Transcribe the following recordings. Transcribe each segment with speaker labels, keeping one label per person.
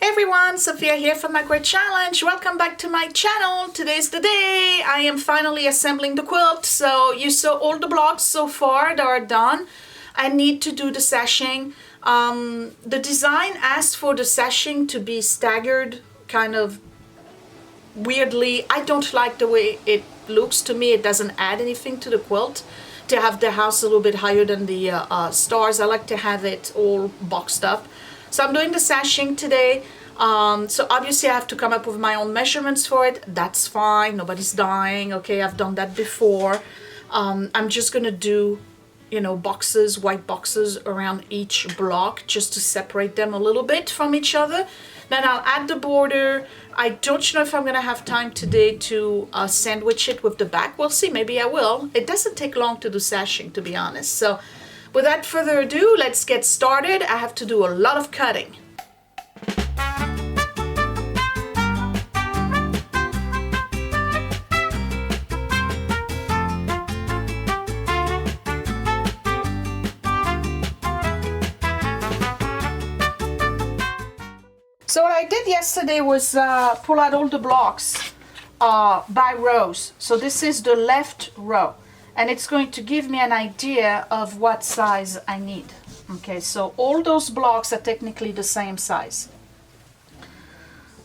Speaker 1: everyone, Sophia here from My Great Challenge. Welcome back to my channel. Today's the day. I am finally assembling the quilt. So you saw all the blocks so far that are done. I need to do the sashing. The design asked for the sashing to be staggered kind of weirdly. I don't like the way it looks. To me, it doesn't add anything to the quilt. To have the house a little bit higher than the stars, I like to have it all boxed up. So I'm doing the sashing today. So obviously I have to come up with my own measurements for it. That's fine. Nobody's dying. Okay, I've done that before. I'm just gonna do, you know, boxes, white boxes around each block just to separate them a little bit from each other. Then I'll add the border. I don't know if I'm gonna have time today to sandwich it with the back. We'll see, maybe I will. It doesn't take long to do sashing, to be honest. So without further ado, let's get started. I have to do a lot of cutting. So what I did yesterday was pull out all the blocks by rows. So this is the left row. And it's going to give me an idea of what size I need. Okay, so all those blocks are technically the same size.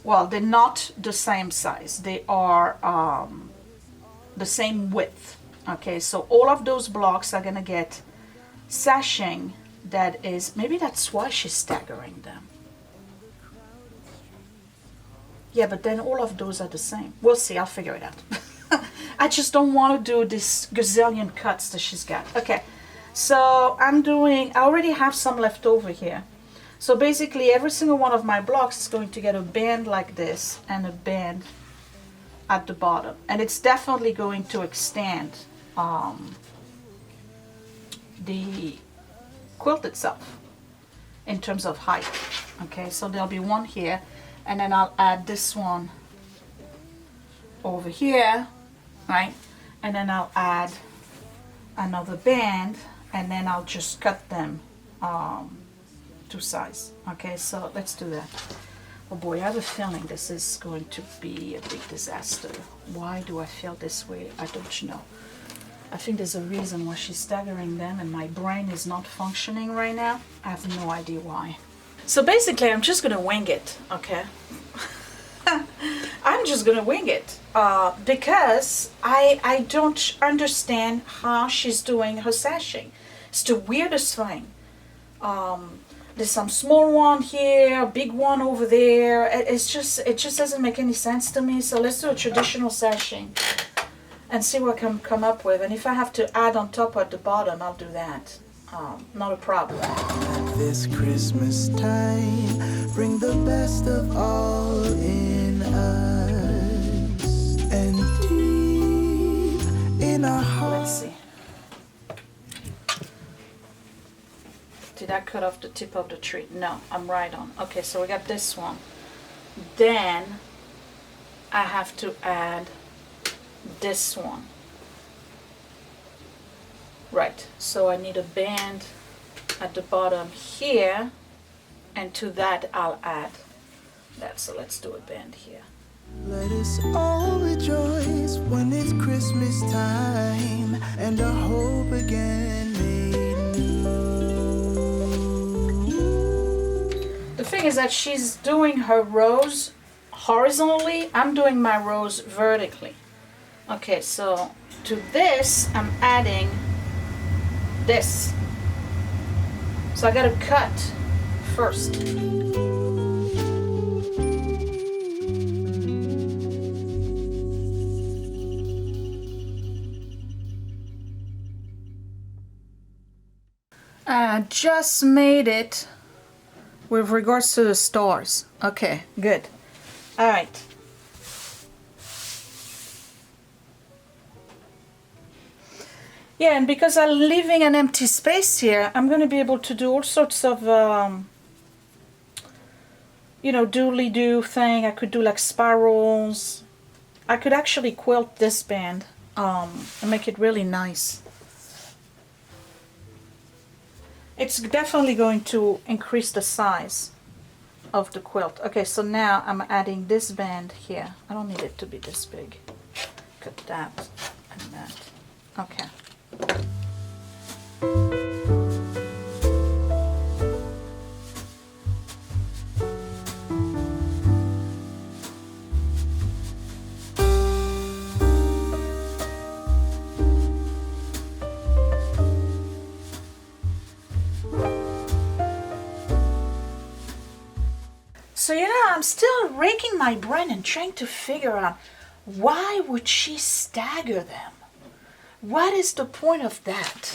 Speaker 1: Well, they're not the same size. They are the same width. Okay, so all of those blocks are gonna get sashing that is, maybe that's why she's staggering them. Yeah, but then all of those are the same. We'll see, I'll figure it out. I just don't want to do this gazillion cuts that she's got. Okay, so I already have some left over here. So basically every single one of my blocks is going to get a band like this and a band at the bottom. And it's definitely going to extend the quilt itself in terms of height. Okay, so there'll be one here, and then I'll add this one over here. Right, and then I'll add another band, and then I'll just cut them to size. Okay, so let's do that. Oh boy, I have a feeling this is going to be a big disaster. Why do I feel this way? I don't know. I think there's a reason why she's staggering them, and my brain is not functioning right now. I have no idea why. So basically, I'm just gonna wing it. Okay. I'm just gonna wing it because I don't understand how she's doing her sashing. It's the weirdest thing. There's some small one here, a big one over there. It just doesn't make any sense to me. So let's do a traditional sashing and see what I can come up with. And if I have to add on top or at the bottom, I'll do that. Not a problem.
Speaker 2: At this Christmas time, bring the best of all in us, and deep in our hearts.
Speaker 1: Let's see. Did I cut off the tip of the tree? No, I'm right on. Okay, so we got this one. Then I have to add this one. Right, so I need a band at the bottom here, and to that I'll add that. So let's do a band here.
Speaker 2: Let us all rejoice when it's Christmas time, and our hope again made new.
Speaker 1: The thing is that she's doing her rows horizontally. I'm doing my rows vertically. Okay, so to this I'm adding this. So I gotta cut first. I just made it with regards to the stars. Okay, good. All right. Yeah, and because I'm leaving an empty space here, I'm going to be able to do all sorts of, you know, doodly-doo thing. I could do like spirals. I could actually quilt this band and make it really nice. It's definitely going to increase the size of the quilt. Okay, so now I'm adding this band here. I don't need it to be this big. Cut that and that. Okay. So, you know, I'm still raking my brain and trying to figure out why would she stagger them? What is the point of that?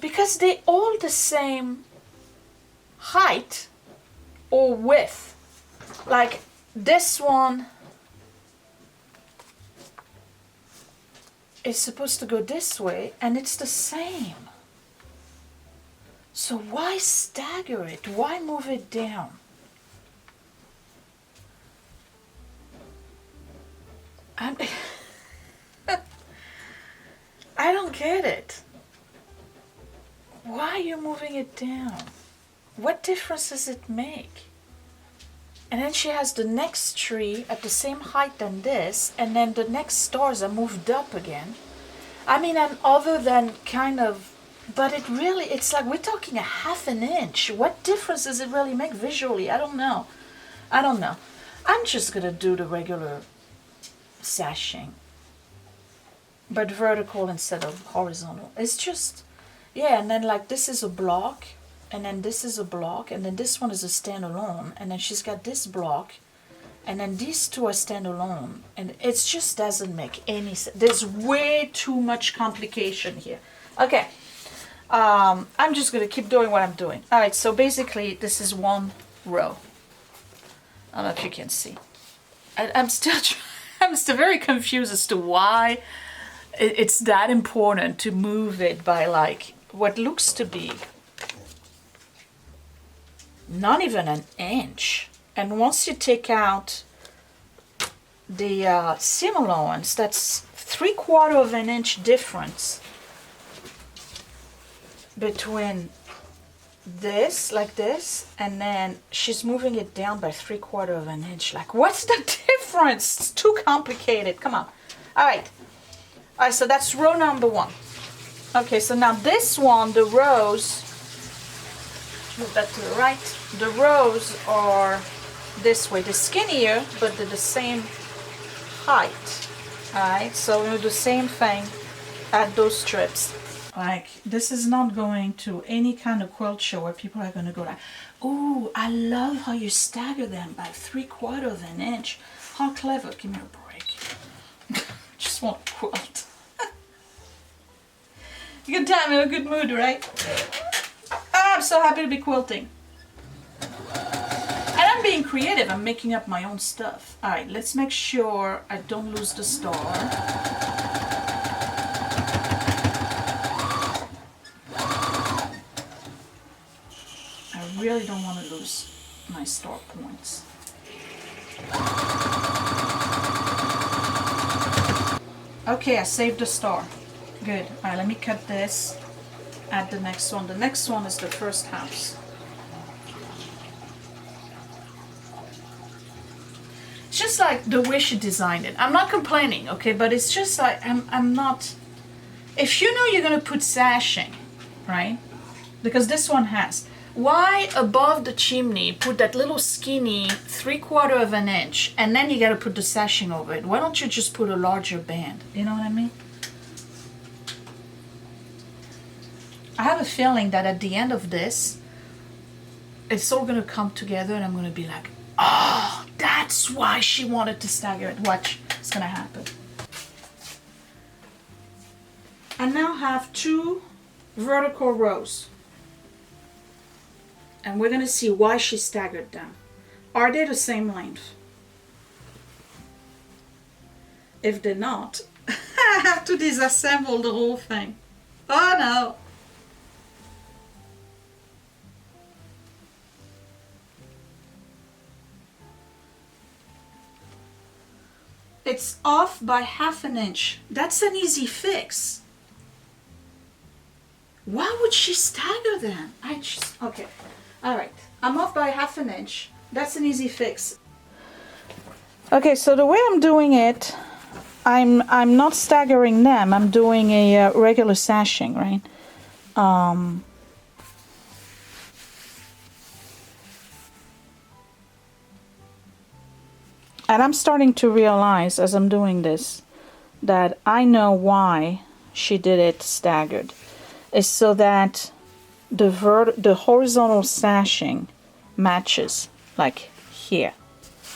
Speaker 1: Because they all the same height or width. Like this one is supposed to go this way and it's the same. So why stagger it? Why move it down? I don't get it. Why are you moving it down? What difference does it make? And then she has the next tree at the same height than this, and then the next stars are moved up again. I mean, and other than kind of, but it really, it's like we're talking a half an inch. What difference does it really make visually? I don't know. I don't know. I'm just gonna do the regular sashing, but vertical instead of horizontal. It's just, yeah, and then like this is a block, and then this is a block, and then this one is a standalone, and then she's got this block, and then these two are standalone, and it just doesn't make any sense. There's way too much complication here. Okay, I'm just gonna keep doing what I'm doing. All right, so basically this is one row. I don't know if you can see. I'm still very confused as to why it's that important to move it by like what looks to be not even an inch. And once you take out the seam allowance, that's 3/4 of an inch difference between this, like this, and then she's moving it down by 3/4 of an inch. Like, what's the difference? It's too complicated. Come on. All right. All right, so that's row number one. Okay, so now this one, the rows, move that to the right. The rows are this way. They're skinnier, but they're the same height. All right, so we'll do the same thing. Add those strips. Like, this is not going to any kind of quilt show where people are going to go like, "Ooh, I love how you stagger them by 3/4 of an inch. How clever." Give me a break. Just want to quilt. Good time, in a good mood, right? I'm so happy to be quilting. And I'm being creative. I'm making up my own stuff. All right, let's make sure I don't lose the star. I really don't want to lose my star points. Okay, I saved the star. Good. All right, let me cut this. Add the next one. The next one is the first house. It's just like the way she designed it. I'm not complaining, okay, but it's just like I'm not. If you know you're gonna put sashing, right? Because this one has. Why above the chimney put that little skinny 3/4 of an inch, and then you gotta put the sashing over it? Why don't you just put a larger band? You know what I mean? I have a feeling that at the end of this, it's all gonna come together and I'm gonna be like, oh, that's why she wanted to stagger it. Watch, it's gonna happen. I now have 2 vertical rows. And we're gonna see why she staggered them. Are they the same length? If they're not, I have to disassemble the whole thing. Oh no. It's off by 1/2 inch. That's an easy fix. Why would she stagger them? Okay. All right. I'm off by 1/2 inch. That's an easy fix. Okay, so the way I'm doing it, I'm not staggering them. I'm doing a regular sashing, right? And I'm starting to realize as I'm doing this that I know why she did it staggered. It's so that the horizontal sashing matches, like here,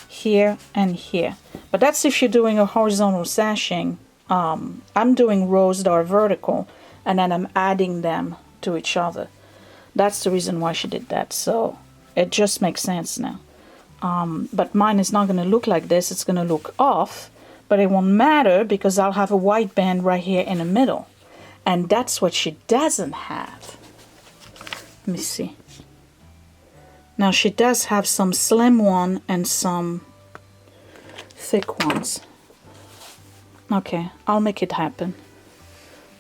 Speaker 1: here, and here. But that's if you're doing a horizontal sashing. I'm doing rows that are vertical, and then I'm adding them to each other. That's the reason why she did that. So it just makes sense now. But mine is not going to look like this. It's going to look off, but it won't matter because I'll have a white band right here in the middle. And that's what she doesn't have. Let me see. Now she does have some slim one and some thick ones. Okay, I'll make it happen.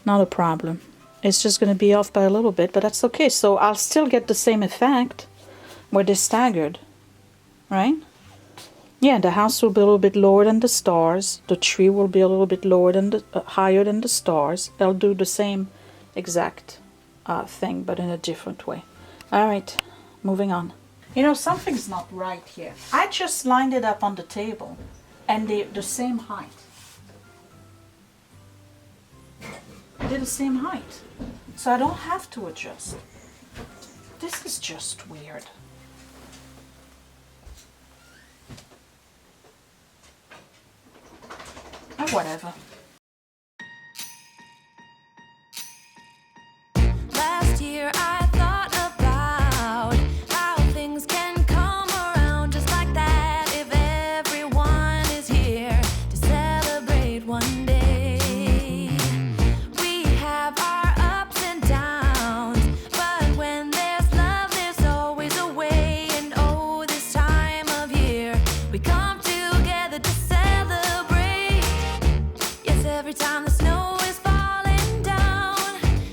Speaker 1: Not a problem. It's just going to be off by a little bit, but that's okay. So I'll still get the same effect where they're staggered. Right? Yeah, the house will be a little bit lower than the stars. The tree will be a little bit lower than the higher than the stars. They'll do the same exact thing, but in a different way. All right, moving on. You know, something's not right here. I just lined it up on the table, and they're the same height. They're the same height, so I don't have to adjust. This is just weird. Whatever.
Speaker 3: Last year I thought about how things can come around just like that if everyone is here to celebrate one day. We have our ups and downs, but when there's love there's always a way. And oh, this time of year we come together to celebrate. Yes, every time the snow is falling down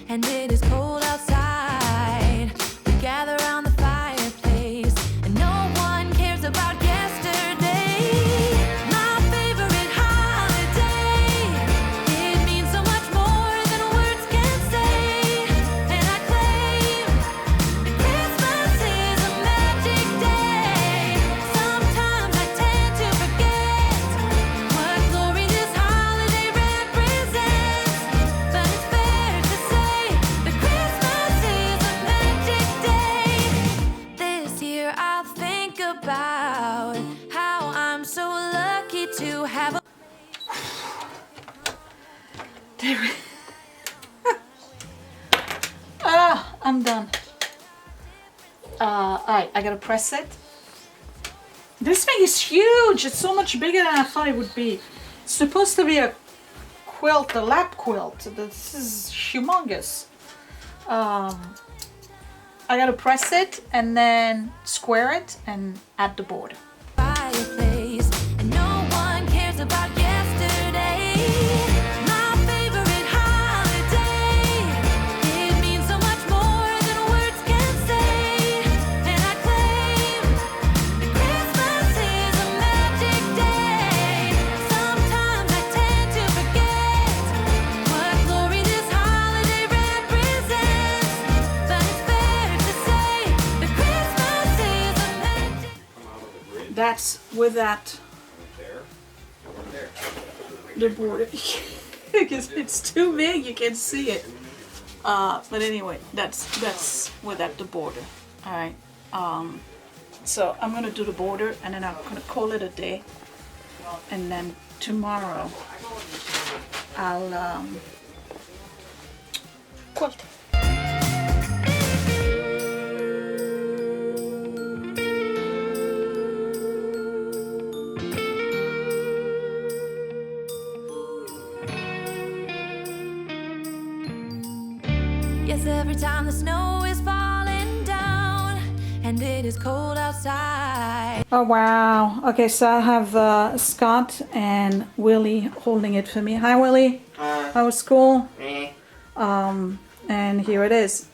Speaker 3: and it is cold outside, we gather around the fireplace and no one cares about yesterday. My favorite holiday, it means so much more than words can say. And I claim that Christmas is a magic day. Sometimes I tend to forget what glory this holiday represents, but it's fair to say that Christmas is a magic day. This year I'll think about how I'm so lucky to have a
Speaker 1: I'm done. Alright, I gotta press it. This thing is huge. It's so much bigger than I thought it would be. It's supposed to be a quilt, a lap quilt. This is humongous. I gotta press it and then square it and add the border.
Speaker 3: fireplace and no one cares about yesterday. My favorite holiday, it means so much more than words can say. And I claim that Christmas is a magic day. Sometimes I tend to forget what glory this holiday represents, but it's fair to say that Christmas is a magic.
Speaker 1: That's with that the border. Because it's too big, you can see it. But anyway, that's without the border. All right. So I'm gonna do the border, and then I'm gonna call it a day. And then tomorrow I'll quilt.
Speaker 3: Yes, every time the snow is falling down and it is cold outside.
Speaker 1: Oh wow. Okay, so I have Scott and Willie holding it for me. Hi Willie. How was school? and here it is.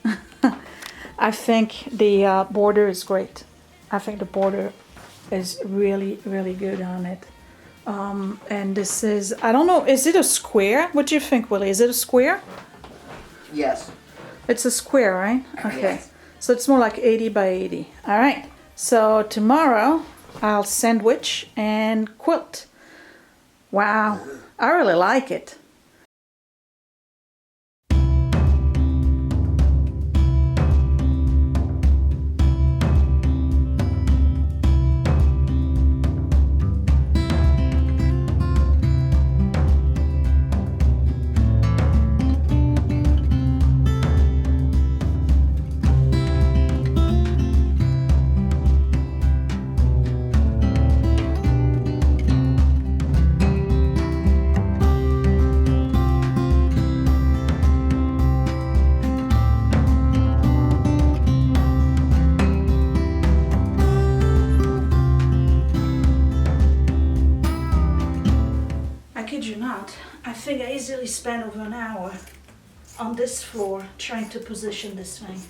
Speaker 1: I think the border is great. I think the border is really, really good on it. And this is, I don't know, is it a square? What do you think, Willie? Is it a square?
Speaker 4: Yes.
Speaker 1: It's a square, right? Okay.
Speaker 4: Yes.
Speaker 1: So it's more like 80 by 80. All right. So tomorrow I'll sandwich and quilt. Wow. I really like it. I think I easily spent over an hour on this floor trying to position this thing.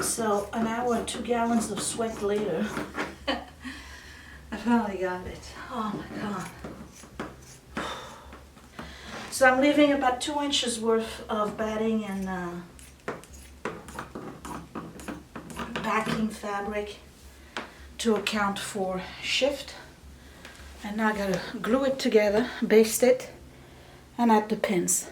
Speaker 1: So an hour and 2 gallons of sweat later, I finally got it. Oh my God. So I'm leaving about 2 inches worth of batting and backing fabric to account for shift. And now I gotta glue it together, baste it, and add the pins.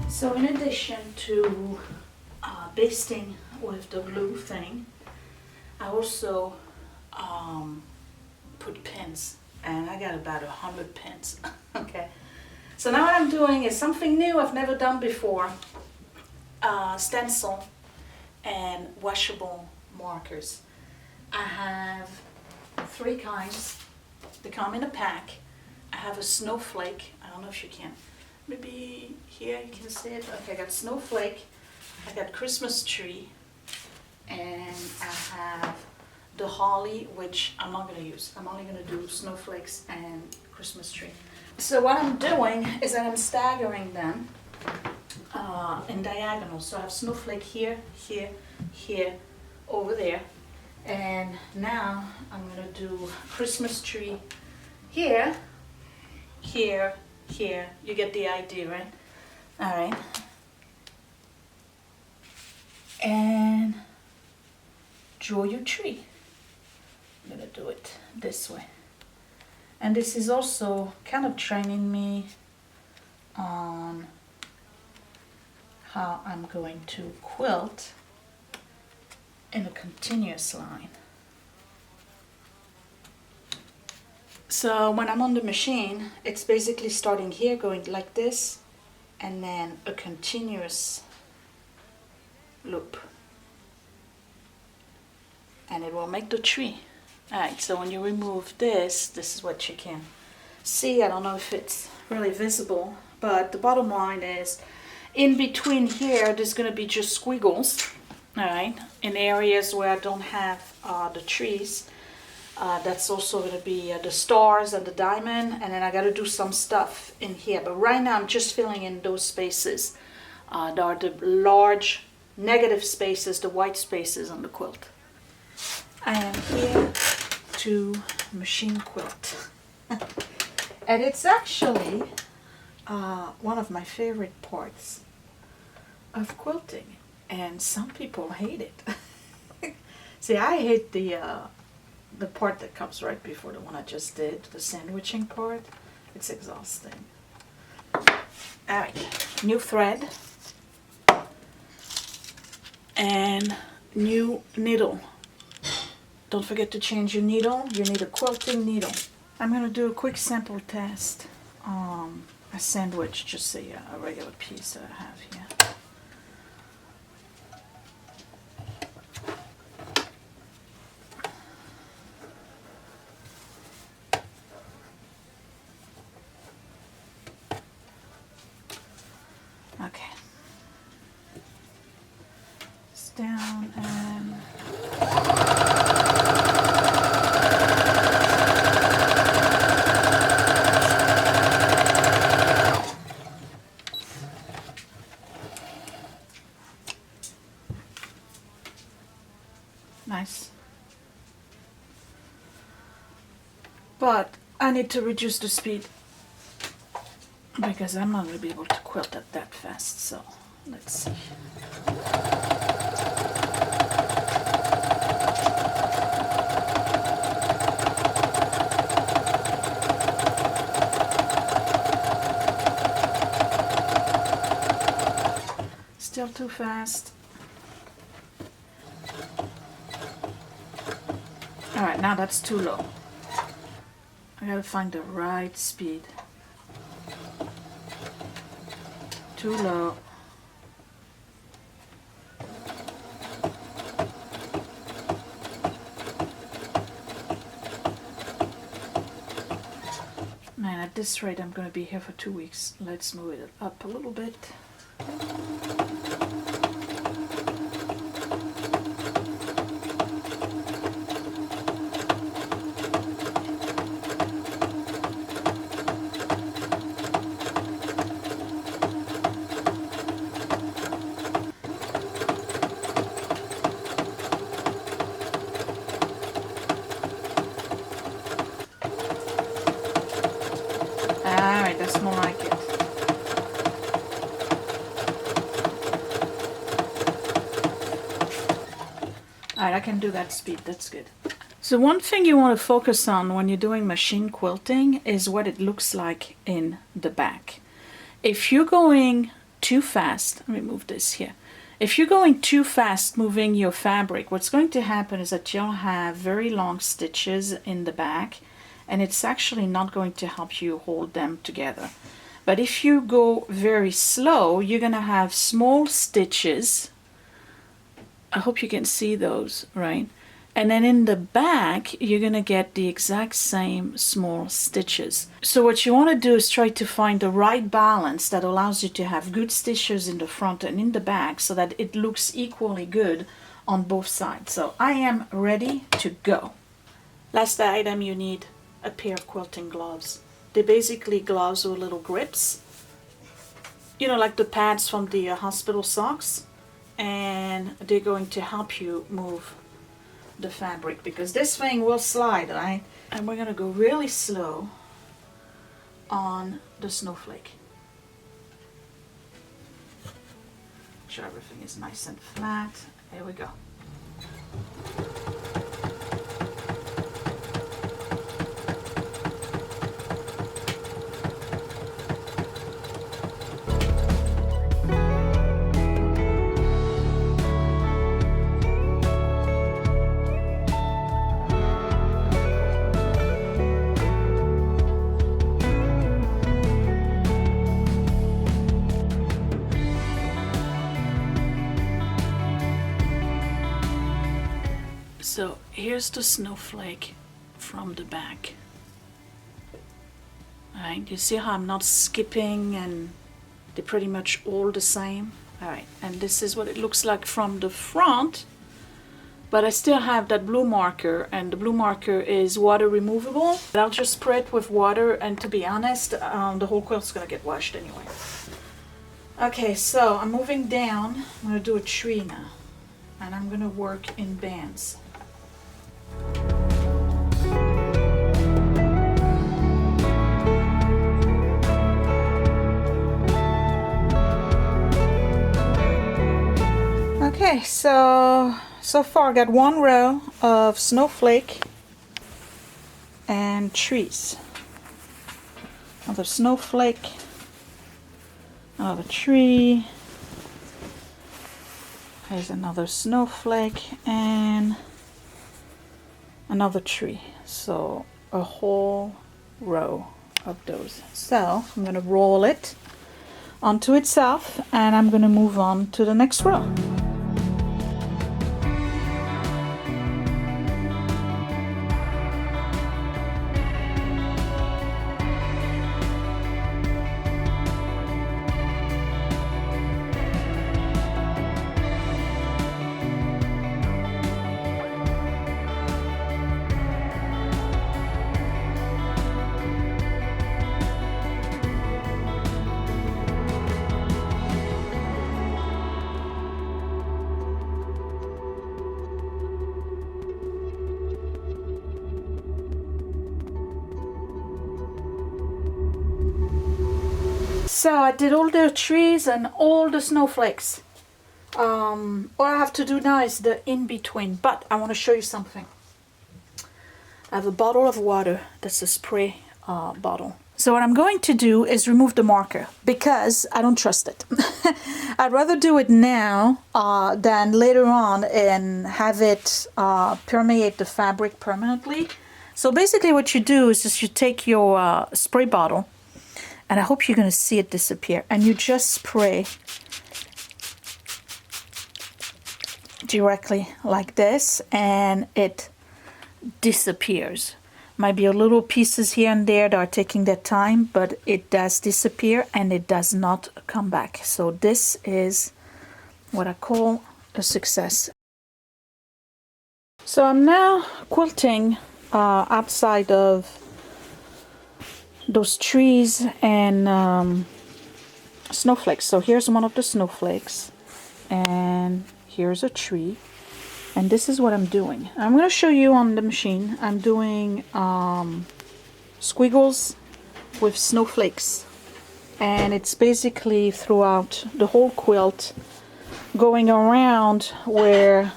Speaker 1: So in addition to basting with the glue thing, I also put pins, and I got about 100 pins. Okay, so now what I'm doing is something new I've never done before. Stencil and washable markers. I have 3 kinds. They come in a pack. I have a snowflake. I don't know if you can. Maybe here you can see it. Okay, I got snowflake, I got Christmas tree, and I have the holly, which I'm not going to use. I'm only going to do snowflakes and Christmas tree. So what I'm doing is that I'm staggering them in diagonal. So I have snowflake here, here, here, over there. And now I'm going to do Christmas tree here, here, here. You get the idea, right? All right. And draw your tree. I'm gonna do it this way. And this is also kind of training me on how I'm going to quilt in a continuous line. So when I'm on the machine, it's basically starting here, going like this, and then a continuous loop. And it will make the tree. Alright, so when you remove this, this is what you can see. I don't know if it's really visible, but the bottom line is, in between here, there's going to be just squiggles, alright, in areas where I don't have the trees. That's also going to be the stars and the diamond, and then I got to do some stuff in here. But right now I'm just filling in those spaces. There are the large negative spaces, the white spaces on the quilt. I am here to machine quilt. And it's actually one of my favorite parts of quilting. And some people hate it. See, I hate the the part that comes right before the one I just did, the sandwiching part. It's exhausting. Alright, new thread and new needle. Don't forget to change your needle. You need a quilting needle. I'm going to do a quick sample test on a sandwich, just say a regular piece that I have here. Okay. It's down and nice. But I need to reduce the speed because I'm not going to be able to quilt it that fast, so let's see. Still too fast. Alright, now that's too low. I gotta find the right speed. Too low. Man, at this rate I'm gonna be here for 2 weeks. Let's move it up a little bit. Alright, that's more like it. Alright, I can do that speed, that's good. So one thing you want to focus on when you're doing machine quilting is what it looks like in the back. If you're going too fast, let me move this here. If you're going too fast moving your fabric, what's going to happen is that you'll have very long stitches in the back, and it's actually not going to help you hold them together. But if you go very slow, you're going to have small stitches. I hope you can see those, right? And then in the back, you're going to get the exact same small stitches. So what you want to do is try to find the right balance that allows you to have good stitches in the front and in the back so that it looks equally good on both sides. So I am ready to go. Last item, you need a pair of quilting gloves. They're basically gloves with little grips. You know, like the pads from the hospital socks. And they're going to help you move the fabric because this thing will slide, right? And we're going to go really slow on the snowflake. Make sure everything is nice and flat. Here we go. So here's the snowflake from the back. Alright, you see how I'm not skipping and they're pretty much all the same? Alright, and this is what it looks like from the front, but I still have that blue marker, and the blue marker is water removable. I'll just spray it with water, and to be honest, the whole quilt's gonna get washed anyway. Okay, so I'm moving down. I'm gonna do a tree now, and I'm gonna work in bands. Okay, so far I got one row of snowflake and trees. Another snowflake, another tree. Here's another snowflake and another tree. So a whole row of those. So I'm going to roll it onto itself and I'm going to move on to the next row. So I did all the trees and all the snowflakes. All I have to do now is the in-between, but I want to show you something. I have a bottle of water. That's a spray bottle. So what I'm going to do is remove the marker because I don't trust it. I'd rather do it now than later on and have it permeate the fabric permanently. So basically what you do is just you take your spray bottle, and I hope you're going to see it disappear, and you just spray directly like this and it disappears. Might be a little pieces here and there that are taking their time, but it does disappear and it does not come back. So this is what I call a success. So I'm now quilting outside of those trees and snowflakes. So here's one of the snowflakes and here's a tree, and this is what I'm doing. I'm going to show you on the machine. I'm doing squiggles with snowflakes, and it's basically throughout the whole quilt going around where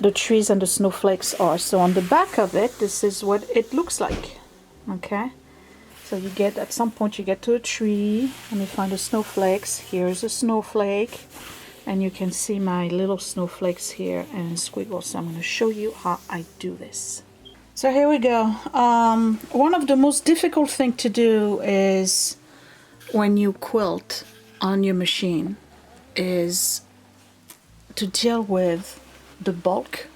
Speaker 1: the trees and the snowflakes are. So on the back of it, this is what it looks like. Okay, so you get, at some point you get to a tree and you find the snowflakes. Here's a snowflake and you can see my little snowflakes here and squiggles. So I'm going to show you how I do this. So here we go. One of the most difficult thing to do is when you quilt on your machine is to deal with the bulk.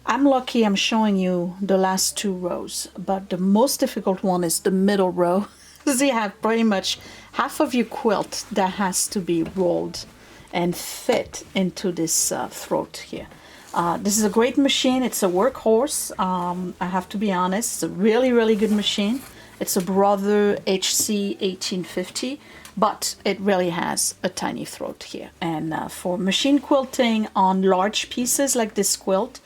Speaker 1: I'm lucky I'm showing you the last two rows, but the most difficult one is the middle row. So you have pretty much half of your quilt that has to be rolled and fit into this throat here. This is a great machine. It's a workhorse. I have to be honest, it's a really, really good machine. It's a Brother HC 1850, but it really has a tiny throat here. And for machine quilting on large pieces like this quilt,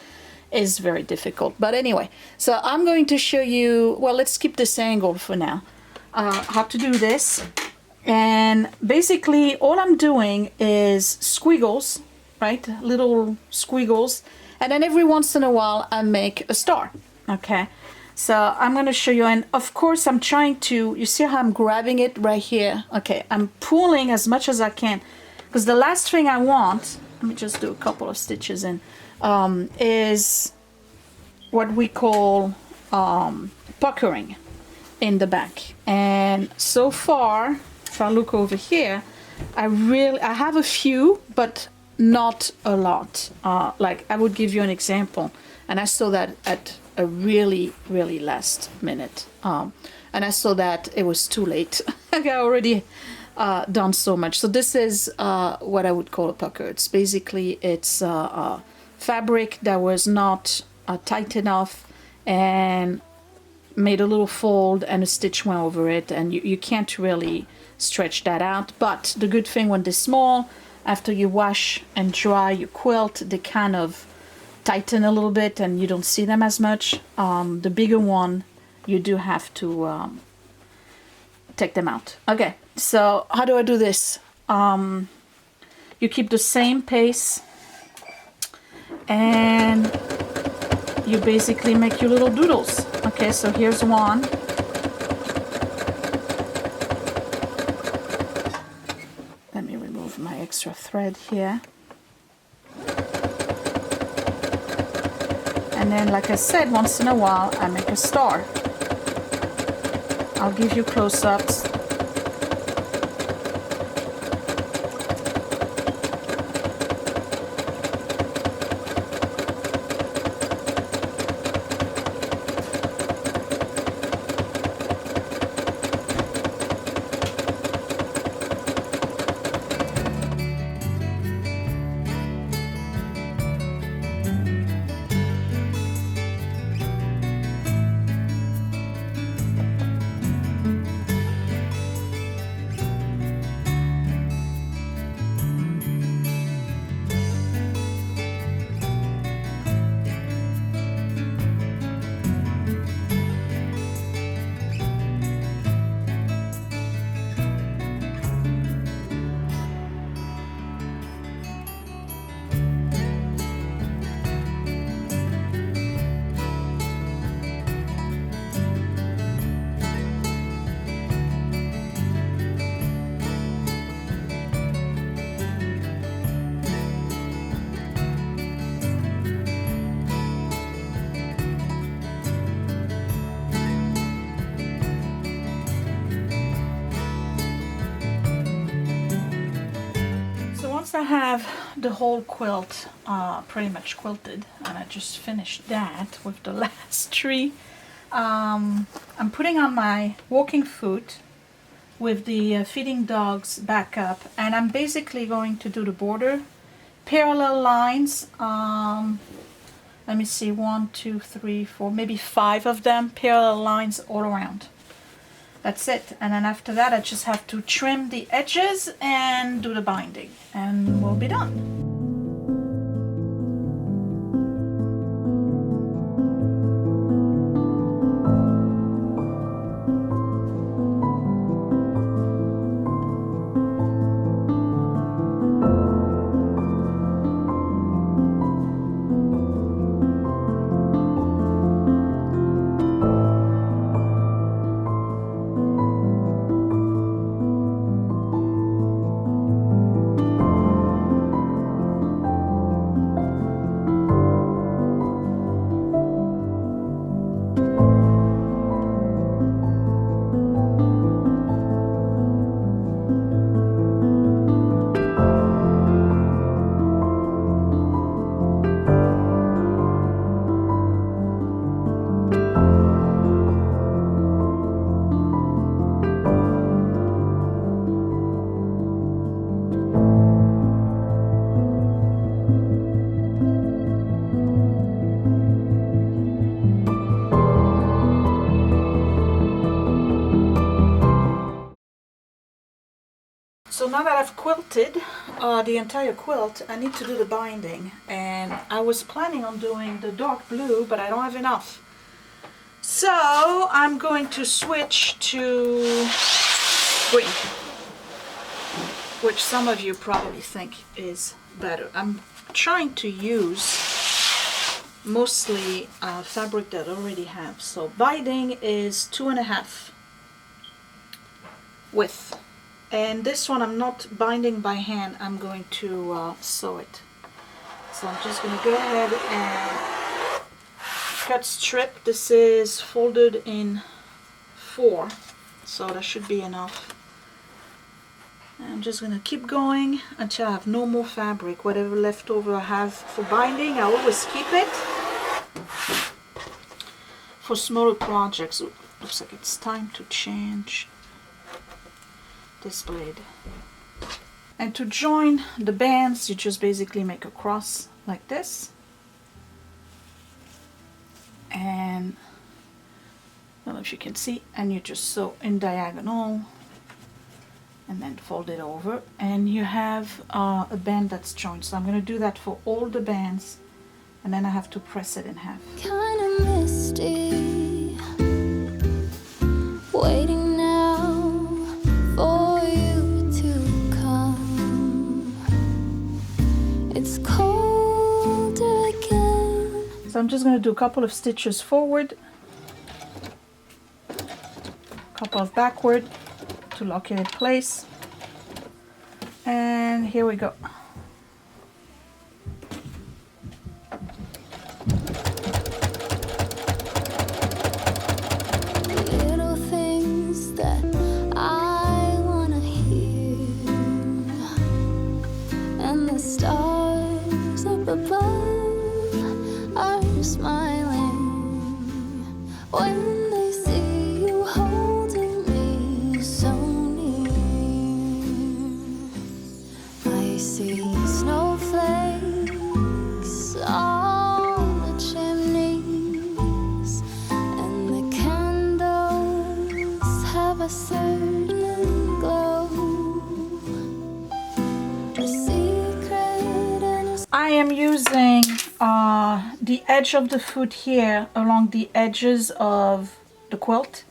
Speaker 1: is very difficult. But anyway, so I'm going to show you, well, let's keep this angle for now, how to do this. And basically all I'm doing is squiggles, right? Little squiggles. And then every once in a while I make a star. Okay. So I'm going to show you, and of course I'm trying to, you see how I'm grabbing it right here? Okay, I'm pulling as much as I can, because the last thing I want, let me just do a couple of stitches in, is what we call puckering in the back. And so far, if I look over here, I have a few, but not a lot. Like I would give you an example, and I saw that at a really, really last minute. And I saw that it was too late. I already done so much. So this is what I would call a pucker. It's basically, it's fabric that was not tight enough and made a little fold and a stitch went over it, and you can't really stretch that out. But the good thing when they're small, after you wash and dry your quilt, they kind of tighten a little bit and you don't see them as much. The bigger one, you do have to take them out. Okay, so how do I do this? You keep the same pace, and you basically make your little doodles. Okay, so here's one. Let me remove my extra thread here. And then, like I said, once in a while, I make a star. I'll give you close-ups. I have the whole quilt pretty much quilted, and I just finished that with the last three. I'm putting on my walking foot with the feeding dogs back up, and I'm basically going to do the border parallel lines. Let me see, 1, 2, 3, 4, maybe 5 of them, parallel lines all around. That's it. And then after that, I just have to trim the edges and do the binding, and we'll be done. So now that I've quilted the entire quilt, I need to do the binding, and I was planning on doing the dark blue, but I don't have enough. So I'm going to switch to green, which some of you probably think is better. I'm trying to use mostly fabric that I already have. So binding is 2.5 width. And this one I'm not binding by hand, I'm going to sew it. So I'm just going to go ahead and cut strip. This is folded in 4, so that should be enough. And I'm just going to keep going until I have no more fabric. Whatever leftover I have for binding, I always keep it for smaller projects. Ooh, looks like it's time to change this blade. And to join the bands, you just basically make a cross like this, and I don't know if you can see, and you just sew in diagonal and then fold it over, and you have a band that's joined. So I'm going to do that for all the bands, and then I have to press it in half.
Speaker 3: Kinda misty, waiting now for you to come. It's cold again.
Speaker 1: So I'm just going to do a couple of stitches forward, a couple of backward to lock it in place. And here we go.
Speaker 3: Little things that I wanna hear, and the stars up above are smiling when they see you holding me so near. I see snowflakes on the chimneys, and the candles have a certain glow. A secret and a
Speaker 1: I am using the edge of the foot here along the edges of the quilt,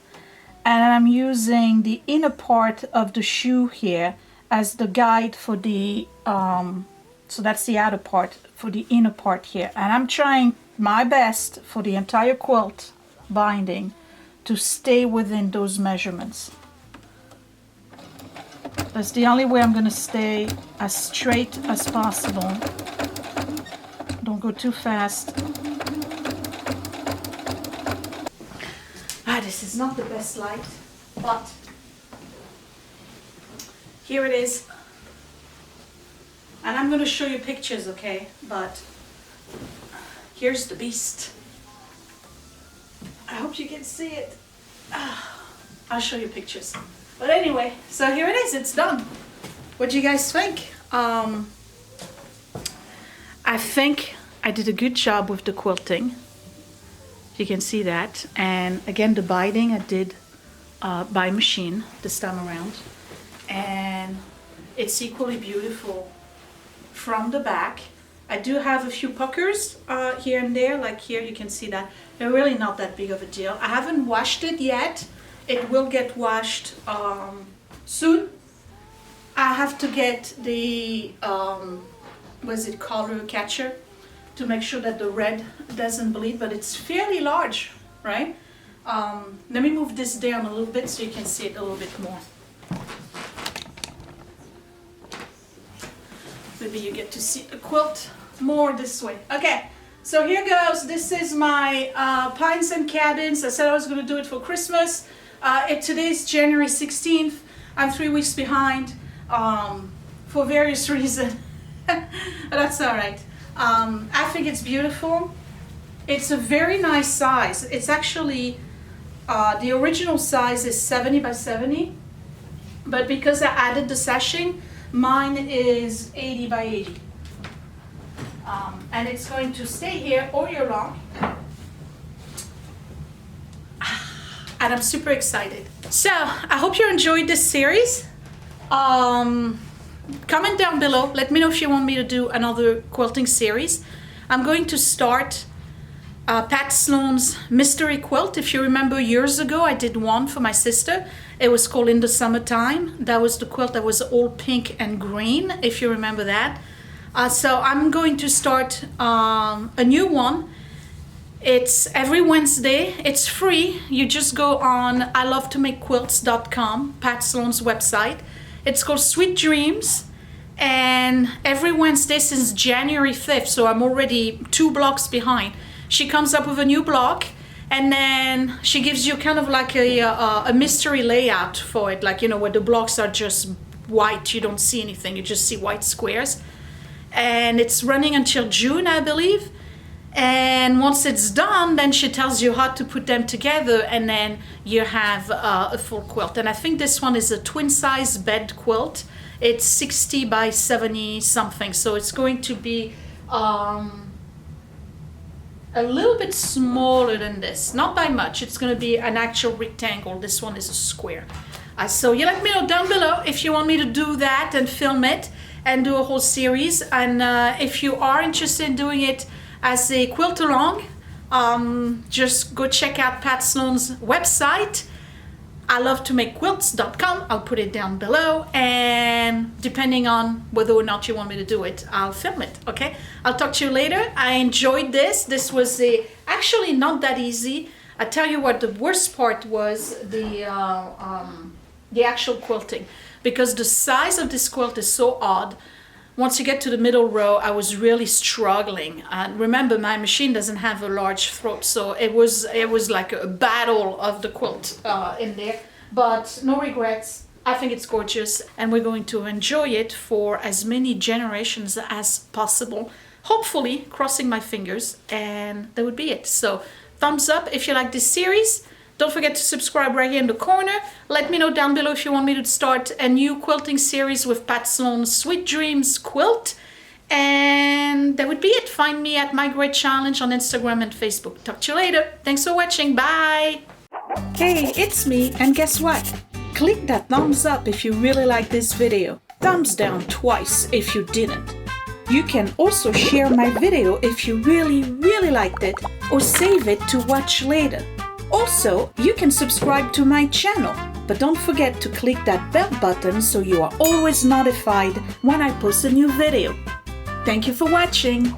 Speaker 1: and I'm using the inner part of the shoe here as the guide for the so that's the outer part for the inner part here, and I'm trying my best for the entire quilt binding to stay within those measurements. That's the only way I'm going to stay as straight as possible. Don't go too fast. This is not the best light, but here it is. And I'm going to show you pictures, okay? But here's the beast. I hope you can see it. I'll show you pictures. But anyway, so here it is. It's done. What do you guys think? I think I did a good job with the quilting. You can see that. And again, the binding I did by machine this time around. And it's equally beautiful from the back. I do have a few puckers here and there, like here you can see that. They're really not that big of a deal. I haven't washed it yet. It will get washed soon. I have to get the color catcher to make sure that the red doesn't bleed, but it's fairly large, right? Let me move this down a little bit so you can see it a little bit more. Maybe you get to see the quilt more this way. Okay, so here goes. This is my Pines and Cabins. I said I was going to do it for Christmas. Today's January 16th. I'm 3 weeks behind for various reasons. That's all right. I think it's beautiful. It's a very nice size. It's actually, the original size is 70 by 70. But because I added the sashing, mine is 80 by 80. And it's going to stay here all year long. And I'm super excited. So I hope you enjoyed this series. Comment down below. Let me know if you want me to do another quilting series. I'm going to start Pat Sloan's mystery quilt. If you remember, years ago I did one for my sister. It was called In the Summertime. That was the quilt that was all pink and green, if you remember that. So I'm going to start a new one. It's every Wednesday. It's free. You just go on ilovetomakequilts.com, Pat Sloan's website. It's called Sweet Dreams. And every Wednesday since January 5th, so I'm already 2 blocks behind, she comes up with a new block, and then she gives you kind of like a mystery layout for it, like, you know, where the blocks are just white, you don't see anything, you just see white squares. And it's running until June, I believe. And once it's done, then she tells you how to put them together, and then you have a full quilt. And I think this one is a twin size bed quilt. It's 60 by 70 something, so it's going to be a little bit smaller than this, not by much. It's going to be an actual rectangle. This one is a square. So you let me know down below if you want me to do that and film it and do a whole series. And if you are interested in doing it as a quilt along, just go check out Pat Sloan's website. I love to make quilts.com. I'll put it down below, and depending on whether or not you want me to do it, I'll film it. Okay, I'll talk to you later. I enjoyed this. This was actually not that easy. I tell you what, the worst part was the actual quilting, because the size of this quilt is so odd. Once you get to the middle row, I was really struggling. And remember, my machine doesn't have a large throat, so it was like a battle of the quilt in there. But no regrets. I think it's gorgeous, and we're going to enjoy it for as many generations as possible. Hopefully, crossing my fingers, and that would be it. So, thumbs up if you like this series. Don't forget to subscribe right here in the corner. Let me know down below if you want me to start a new quilting series with Pat Sloan's Sweet Dreams Quilt. And that would be it. Find me at My Great Challenge on Instagram and Facebook. Talk to you later. Thanks for watching. Bye. Hey, it's me. And guess what? Click that thumbs up if you really like this video. Thumbs down twice if you didn't. You can also share my video if you really liked it, or save it to watch later. Also, you can subscribe to my channel, but don't forget to click that bell button so you are always notified when I post a new video. Thank you for watching.